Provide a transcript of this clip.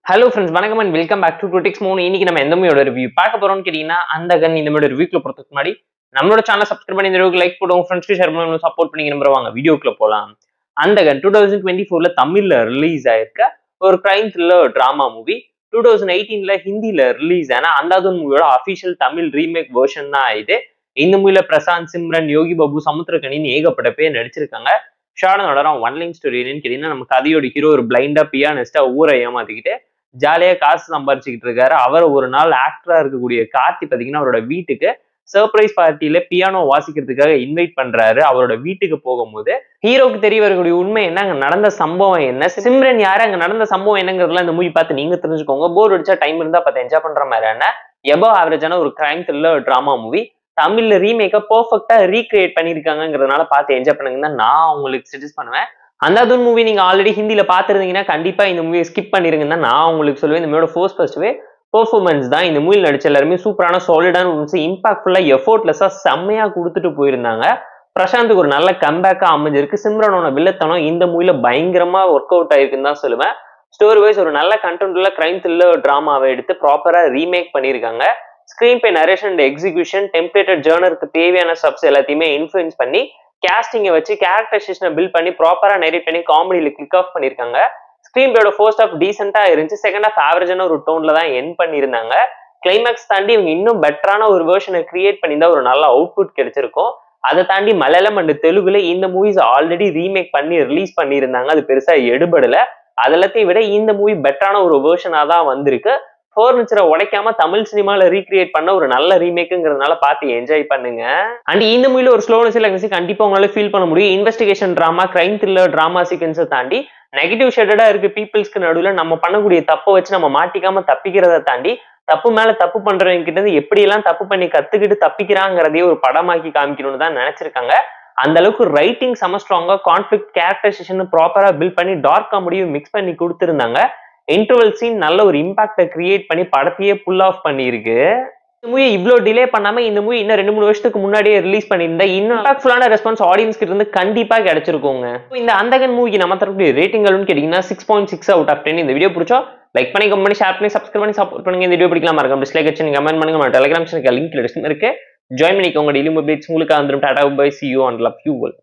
Hello friends, வணக்கம் and welcome back to critics மூணு. இன்னைக்கு நம்ம எந்த மூவியோட ரிவ்யூ பார்க்க போறோம்னு கேட்டீங்கன்னா, அந்த கன் இந்த மாதிரி ரிவ்யூக்குள்ள போறதுக்கு முன்னாடி நம்மளோட சேனல் சப்ஸ்கிரைப் பண்ணி இந்த வீடியோக்கு லைக் போடுவோம், ஃப்ரெண்ட்ஸ்க்கு ஷேர் பண்ணி சப்போர்ட் பண்ணி நம்புவாங்க. வீடியோக்குள்ள போலாம். அந்த கன் 2024ல தமிழ்ல ரிலீஸ் ஆயிருக்க ஒரு கிரைம் த்ரில்லர் டிராமா மூவி. 2018ல ஹிந்தில ரிலீஸ் ஆன அந்தாதுன் மூவியோட அபிஷியல் தமிழ் ரீமேக் வெர்ஷன் தான் இது. இந்த மூவில பிரசாந்த், சிம்ரன், யோகி பாபு, சமுத்திரக்கனின்னு ஏகப்பட்ட பேர் நடிச்சிருக்காங்க. ஷார்டனோட ஒன் லைன் ஸ்டோரி என்னன்னு கேட்டீங்கன்னா, நம்ம கதையோட ஹீரோ ஒரு பிளைண்டா பியானிஸ்டா ஊரை ஏமாத்திக்கிட்டு ஜாலியா காசு சம்பாரிச்சுக்கிட்டு இருக்காரு. அவர் ஒரு நாள் ஆக்டரா இருக்கக்கூடிய கார்த்தி பாத்தீங்கன்னா அவரோட வீட்டுக்கு சர்ப்ரைஸ் பார்ட்டியில பியானோ வாசிக்கிறதுக்காக இன்வைட் பண்றாரு. அவரோட வீட்டுக்கு போகும்போது ஹீரோக்கு தெரிய வரக்கூடிய உண்மை என்ன, அங்க நடந்த சம்பவம் என்ன, சிம்ரன் யாரு, அங்க நடந்த சம்பவம் என்னங்கிறதுலாம் இந்த மூவி பார்த்து நீங்க தெரிஞ்சுக்கோங்க. போர் அடிச்சா டைம் இருந்தா பார்த்து என்ஜாய் பண்ற மாதிரியான எபவ் ஆவரேஜான ஒரு கிரைம் த்ரில்லர் டிராமா மூவி. தமிழ்ல ரீமேக்கா பெர்ஃபெக்ட்டா ரீக்ரியேட் பண்ணிருக்காங்கிறதுனால பார்த்து என்ஜாய் பண்ணுங்க நான் உங்களுக்கு சஜஸ்ட் பண்ணுவேன். அந்தாதுன் மூவி நீங்க ஆல்ரெடி ஹிந்தில பாத்துருந்தீங்கன்னா கண்டிப்பா இந்த மூவியை ஸ்கிப் பண்ணிருங்கன்னா நான் உங்களுக்கு சொல்லுவேன். இந்த மூவியோட ஃபர்ஸ்ட் பெர்ஃபார்மன்ஸ் தான். இந்த மூவியில் நடிச்ச எல்லாருமே சூப்பரான சாலிடான இம்பாக்ட்ஃபுல்லா எஃபோர்ட்லெஸ்ஸா செம்மையா கொடுத்துட்டு போயிருந்தாங்க. பிரசாந்துக்கு ஒரு நல்ல கம்பேக்கா அமைஞ்சிருக்கு. சிம்ரனோட வில்லத்தனம் இந்த மூவில பயங்கரமா ஒர்க் அவுட் ஆயிருக்குன்னு தான் சொல்லுவேன். ஸ்டோரி வைஸ் ஒரு நல்ல கண்டென்ட் உள்ள கிரைம் த்ரில்லர் டிராமாவை எடுத்து ப்ராப்பரா ரீமேக் பண்ணியிருக்காங்க. Screenplay, narration and execution, templated ஜேர்னருக்கு தேவையான சப்ஸ் எல்லாத்தையுமே இன்ஃபுளுன்ஸ் பண்ணி கேஸ்டிங்கை வச்சு கேரக்டரைசேஷனை பில்ட் பண்ணி ப்ராப்பரா நெரேட் பண்ணி காமெடியில கிளிக் ஆஃப் பண்ணிருக்காங்க. ஸ்கிரீன் பிளேயோட ஃபர்ஸ்ட் ஹாஃப் டீசென்ட்டா இருந்துச்சு, செகண்ட் ஹாஃப் ஆவரேஜான ஒரு டோன்ல தான் எண்ட் பண்ணியிருந்தாங்க. கிளைமேக்ஸ் தாண்டி இவங்க இன்னும் பெட்டரான ஒரு வெர்ஷனை கிரியேட் பண்ணியிருந்தா ஒரு நல்ல அவுட்புட் கிடைச்சிருக்கும். அதை தாண்டி மலையாளம் அண்ட் தெலுங்குல இந்த மூவிஸ் ஆல்ரெடி ரீமேக் பண்ணி ரிலீஸ் பண்ணியிருந்தாங்க. அது பெருசா எடுபடல. அதெல்லாத்தையும் விட இந்த மூவி பெட்டரான ஒரு வெர்ஷனா தான் வந்திருக்கு. ஃபர்னிச்சரை உடைக்காம தமிழ் சினிமால ரீக்ரியேட் பண்ண ஒரு நல்ல ரீமேக்குங்கிறதுனால பார்த்து என்ஜாய் பண்ணுங்க. அண்ட் இந்த மூவில ஒரு ஸ்லோனஸ் கண்டிப்பா உங்களால ஃபீல் பண்ண முடியும். Investigation drama, crime thriller drama சீக்வன்ஸை தாண்டி நெகட்டிவ் ஷேடடா இருக்கு பீப்புள்ஸ்க்கு நடுவில் நம்ம பண்ணக்கூடிய தப்பை வச்சு நம்ம மாட்டிக்காம தப்பிக்கிறத தாண்டி தப்பு மேல தப்பு பண்றவங்க கிட்ட எப்படி எல்லாம் தப்பு பண்ணி கத்துக்கிட்டு தப்பிக்கிறாங்கிறதையே ஒரு படமாக்கி காமிக்கணும்னு தான் நினைச்சிருக்காங்க. அந்த அளவுக்கு ரைட்டிங் செம ஸ்ட்ராங்கா, கான்ஃபிளிக்ட், கேரக்டரைசேஷன் ப்ராப்பரா பில்ட் பண்ணி டார்க் காமெடியும் மிக்ஸ் பண்ணி கொடுத்திருந்தாங்க. இன்டர்வல் சீன் நல்ல ஒரு இம்பாக்டை கிரியேட் பண்ணி படத்தையே புல் ஆஃப் பண்ணியிருக்கு. இந்த மூவி இவ்வளவு டிலே பண்ணாம இந்த மூவி இன்னும் 2-3 வருஷத்துக்கு முன்னாடியே ரிலீஸ் பண்ணியிருந்தா இன்னும் இம்பாக்ட்ஃபுல்லான ரெஸ்பான்ஸ் ஆடியன்ஸ் கிட்ட இருந்து கண்டிப்பா கிடைச்சிருக்கோங்க. இந்த அந்தகன் மூவிக்கு நம்ம தரக்கூடிய ரேட்டிங் கேட்டீங்கன்னா 6.6 out of 10. இந்த வீடியோ பிடிச்சா லைக் பண்ணி, கமெண்ட் பண்ணி, ஷேர் பண்ணி, சப்ஸ்கிரைப் பண்ணி சப்போர்ட் பண்ணுங்க. இந்த வீடியோ பிடிக்கலாம் மறக்காம டிஸ்லைக் அடிச்சு கமெண்ட் பண்ணுங்க. நம்ம டெலிகிராம் சேனலுக்கு லிங்க் டிஸ்கிரிப்ஷன்ல இருக்கு, ஜாயின் பண்ணிக்கோங்க. டெய்லி அப்டேட்ஸ் உங்களுக்கு வந்துடும். Tata bye, see you and love you all.